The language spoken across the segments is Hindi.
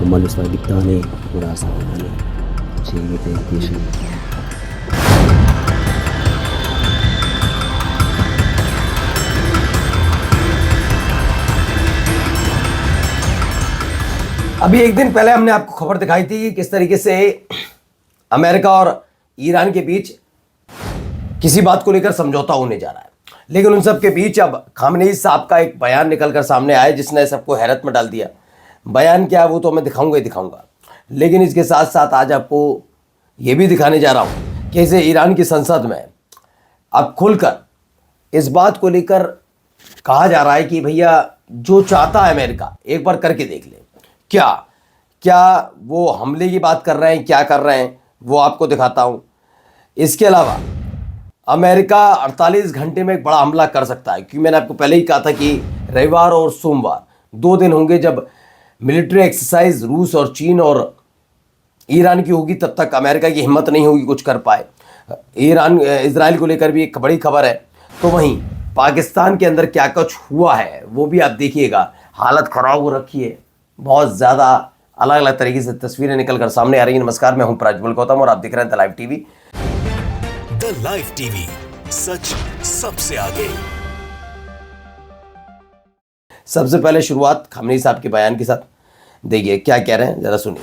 Kumalos na diktane, murasa ko na lang. Sige, thank you. अभी एक दिन पहले हमने आपको खबर दिखाई थी कि किस तरीके से अमेरिका और ईरान के बीच किसी बात को लेकर समझौता होने जा रहा है, लेकिन उन सब के बीच अब खामनेई साहब का एक बयान निकलकर सामने आया जिसने सबको हैरत में डाल दिया। बयान क्या है वो तो मैं दिखाऊंगा ही दिखाऊंगा, लेकिन इसके साथ साथ आज आपको ये भी दिखाने जा रहा हूँ कि इसे ईरान की संसद में अब खुलकर इस बात को लेकर कहा जा रहा है कि भैया जो चाहता है अमेरिका एक बार करके देख ले। क्या क्या वो हमले की बात कर रहे हैं, क्या कर रहे हैं वो आपको दिखाता हूँ। इसके अलावा अमेरिका 48 घंटे में एक बड़ा हमला कर सकता है, क्योंकि मैंने आपको पहले ही कहा था कि रविवार और सोमवार 2 दिन होंगे जब मिलिट्री एक्सरसाइज रूस और चीन और ईरान की होगी, तब तक अमेरिका की हिम्मत नहीं होगी कुछ कर पाए। इजराइल को लेकर भी एक बड़ी खबर है। तो वहीं पाकिस्तान के अंदर क्या कुछ हुआ है वो भी आप देखिएगा। हालत ख़राब हो रखी है, बहुत ज़्यादा अलग अलग तरीके से तस्वीरें निकल कर सामने आ रही हैं। नमस्कार, मैं हूं प्राज्वल गौतम और आप देख रहे हैं the live TV. The live TV, सच सबसे आगे। सबसे पहले शुरुआत खामनेई साहब के बयान के साथ, देखिए क्या कह रहे हैं, जरा सुनिए।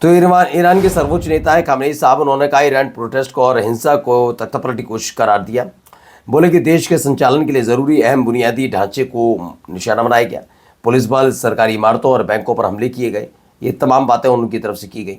तो ईरान के सर्वोच्च नेता है खामनेई साहब, उन्होंने कहा ईरान प्रोटेस्ट को और हिंसा को तख्तापलट की कोशिश करार दिया। बोले कि देश के संचालन के लिए ज़रूरी अहम बुनियादी ढांचे को निशाना बनाया गया। पुलिस बल, सरकारी इमारतों और बैंकों पर हमले किए गए। ये तमाम बातें उनकी तरफ से की गई।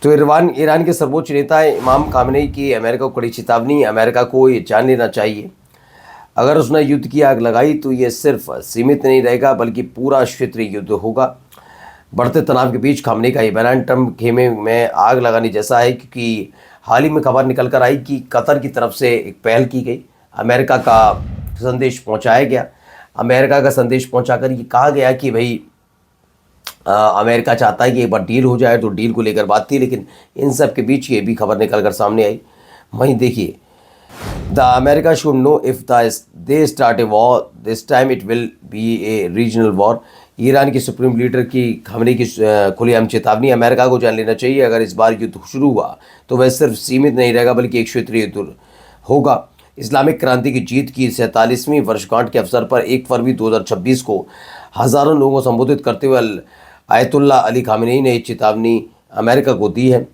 तो ईरान के सर्वोच्च नेता इमाम खामनेई की अमेरिका को कड़ी चेतावनी। अमेरिका को ये जान लेना चाहिए, अगर उसने युद्ध की आग लगाई तो ये सिर्फ सीमित नहीं रहेगा बल्कि पूरा क्षेत्रीय युद्ध होगा। बढ़ते तनाव के बीच खामनेई का ये बयान ट्रंप खेमे में आग लगाने जैसा है, क्योंकि हाल ही में खबर निकल कर आई कि कतर की तरफ से एक पहल की गई, अमेरिका का संदेश पहुंचाया गया। अमेरिका का संदेश पहुंचाकर ये कहा गया कि भाई अमेरिका चाहता है कि एक बार डील हो जाए, तो डील को लेकर बात थी, लेकिन इन सब के बीच ये भी खबर निकल कर सामने आई। वहीं देखिए, the America should know if they start a war this time it will be A regional war. Iran की सुप्रीम लीडर की खामनेई की खुलेआम चेतावनी। अमेरिका को जान लेना चाहिए, अगर इस बार युद्ध शुरू हुआ तो वह सिर्फ सीमित नहीं रहेगा बल्कि एक क्षेत्रीय युद्ध होगा। इस्लामिक क्रांति की जीत की 47वीं वर्षगांठ के अवसर पर 1 फरवरी 2026 को हज़ारों लोगों को संबोधित करते हुए आयतुल्लाह अली खामनेई ने चेतावनी अमेरिका को दी है।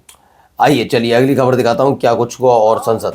आइए चलिए अगली खबर दिखाता हूँ क्या कुछ हुआ और संसद।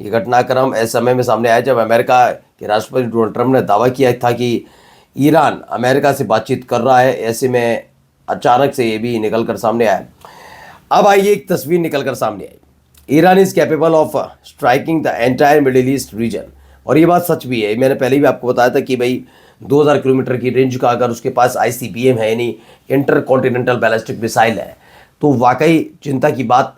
ये घटनाक्रम ऐसे समय में सामने आया जब अमेरिका के राष्ट्रपति डोनाल्ड ट्रंप ने दावा किया था कि ईरान अमेरिका से बातचीत कर रहा है। ऐसे में अचानक से ये भी निकल कर सामने आया। अब आइए एक तस्वीर निकल कर सामने आई, Iran is capable of striking the entire Middle East region. और ये बात सच भी है। मैंने पहले भी आपको बताया था कि भाई 2000 किलोमीटर की रेंज का अगर उसके पास ICBM है, यानी इंटर कॉन्टिनेंटल बैलिस्टिक मिसाइल है, तो वाकई चिंता की बात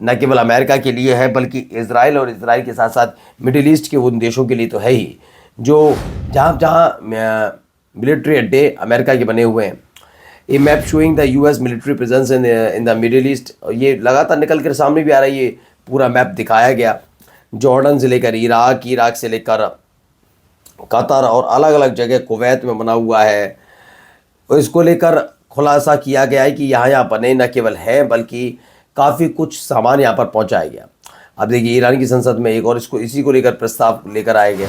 न केवल अमेरिका के लिए है बल्कि इजराइल और इजराइल के साथ साथ मिडिल ईस्ट के उन देशों के लिए तो है ही, जो जहाँ जहाँ मिलिट्री अड्डे अमेरिका के बने हुए हैं। A map showing the US military presence in the Middle East, ये लगातार निकल कर सामने भी आ रहा है। ये पूरा मैप दिखाया गया, जॉर्डन से लेकर इराक से लेकर कतर और अलग अलग जगह कुवैत में बना हुआ है। और इसको लेकर खुलासा किया गया है कि यहाँ बने न केवल हैं बल्कि काफ़ी कुछ सामान यहाँ पर पहुँचाया गया। अब देखिए ईरान की संसद में एक और इसी को लेकर प्रस्ताव लेकर आया गया।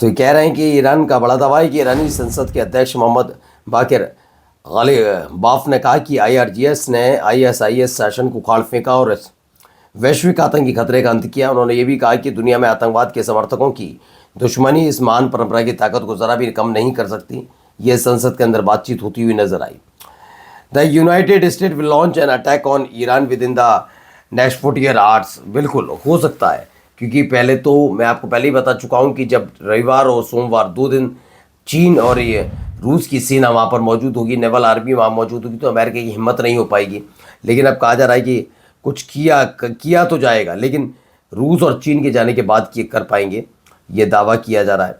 तो कह रहे हैं कि ईरान का बड़ा दावा है कि ईरानी संसद के अध्यक्ष मोहम्मद बाकिर गालिबाफ ने कहा कि IRGS ने ISIS शासन को उखाड़ फेंका और वैश्विक आतंकी खतरे का अंत किया। उन्होंने ये भी कहा कि दुनिया में आतंकवाद के समर्थकों की दुश्मनी इस महान परंपरा की ताकत को ज़रा भी कम नहीं कर सकती। ये संसद के अंदर बातचीत होती हुई नजर आई। The United State will launch an attack on Iran within the next 40 hours. बिल्कुल हो सकता है, क्योंकि पहले तो मैं आपको पहले ही बता चुका हूँ कि जब रविवार और सोमवार 2 दिन चीन और ये रूस की सेना वहाँ पर मौजूद होगी, नेवल आर्मी वहाँ मौजूद होगी, तो अमेरिका की हिम्मत नहीं हो पाएगी। लेकिन अब कहा जा रहा है कि कुछ किया तो जाएगा, लेकिन रूस और चीन के जाने के बाद कर पाएंगे, ये दावा किया जा रहा है।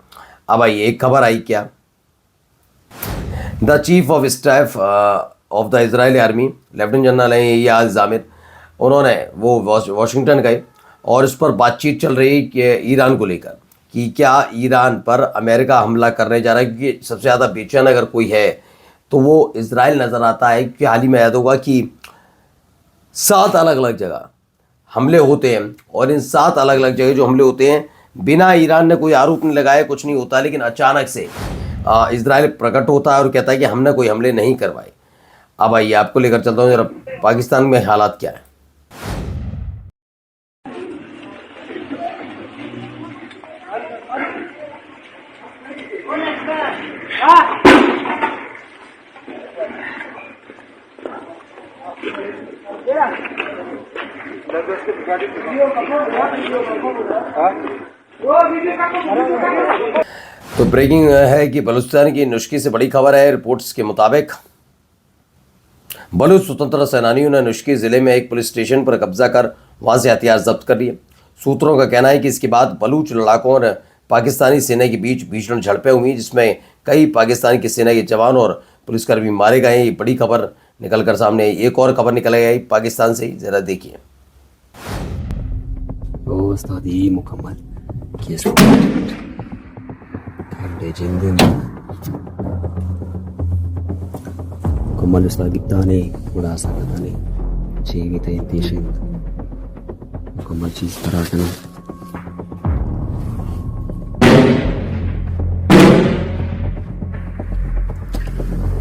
अब आइए एक खबर आई क्या, the chief of staff of the Israeli army lieutenant general है याज जामिर, उन्होंने वो वाशिंगटन गए और इस पर बातचीत चल रही कि ईरान को लेकर कि क्या ईरान पर अमेरिका हमला करने जा रहा है, क्योंकि सबसे ज़्यादा बेचैन अगर कोई है तो वो इजराइल नज़र आता है। क्योंकि हाल ही में याद होगा कि 7 अलग अलग जगह हमले होते हैं और इन 7 अलग अलग जगह जो हमले होते हैं बिना ईरान ने कोई आरोप नहीं लगाया, कुछ नहीं होता, लेकिन अचानक से इजराइल प्रकट होता है और कहता है कि हमने कोई हमले नहीं करवाए। अब आइए आपको लेकर चलता हूँ जरा पाकिस्तान में हालात क्या है। तो ब्रेकिंग है कि बलूचिस्तान की नुश्की से बड़ी खबर है। रिपोर्ट्स के मुताबिक बलूच स्वतंत्रता सेनानियों ने नुश्की जिले में एक पुलिस स्टेशन पर कब्जा कर वहां से हथियार जब्त कर लिए। सूत्रों का कहना है कि इसके बाद बलूच लड़ाकों और पाकिस्तानी सेना के बीच भीषण झड़पें हुई, जिसमें कई पाकिस्तान की सेना के जवान और पुलिसकर्मी मारे गए। ये बड़ी खबर निकल कर सामने आई। एक और खबर निकल आई पाकिस्तान से, जरा देखिए। मुकम्मल मुकम्मल उस्तादिक्ताने उड़ा सकताने जीवित इंतशेद मुकम्मल चीज पराठन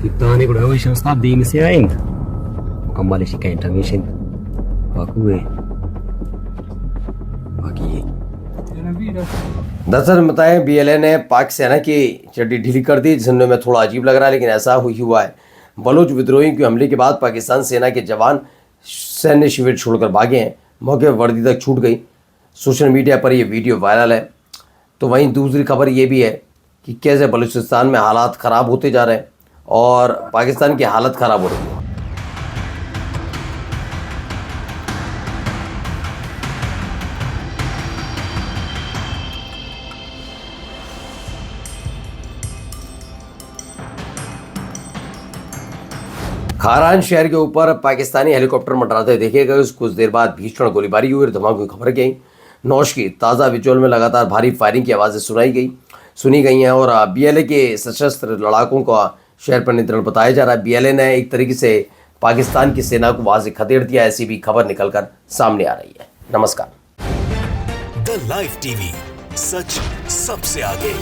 किताने को वो शस्ता दीन से आएंगे मुकम्मल शिका इंटरवेंशन बाकुए बाकी दरअसल बताएं BLA ने पाक सेना की चड्डी ढीली कर दी, सुनने में थोड़ा अजीब लग रहा है लेकिन ऐसा हुआ है। बलूच विद्रोहियों के हमले के बाद पाकिस्तान सेना के जवान सैन्य शिविर छोड़कर भागे हैं, मौके पर वर्दी तक छूट गई। सोशल मीडिया पर ये वीडियो वायरल है। तो वहीं दूसरी खबर ये भी है कि कैसे बलूचिस्तान में हालात ख़राब होते जा रहे हैं और पाकिस्तान की हालत ख़राब हो रही है। खारान शहर के ऊपर पाकिस्तानी हेलीकॉप्टर मंडराते देखे गए। कुछ देर बाद भीषण गोलीबारी हुई और धमाके की खबर गई। नौश की ताज़ा विजुअल में लगातार भारी फायरिंग की आवाज़ें सुनी गई हैं और BLA के सशस्त्र लड़ाकों का शहर पर नियंत्रण बताया जा रहा है। BLA ने एक तरीके से पाकिस्तान की सेना को वहाँ से खदेड़ दिया, ऐसी भी खबर निकल कर सामने आ रही है। नमस्कार। द लाइव टीवी, सच सबसे आगे।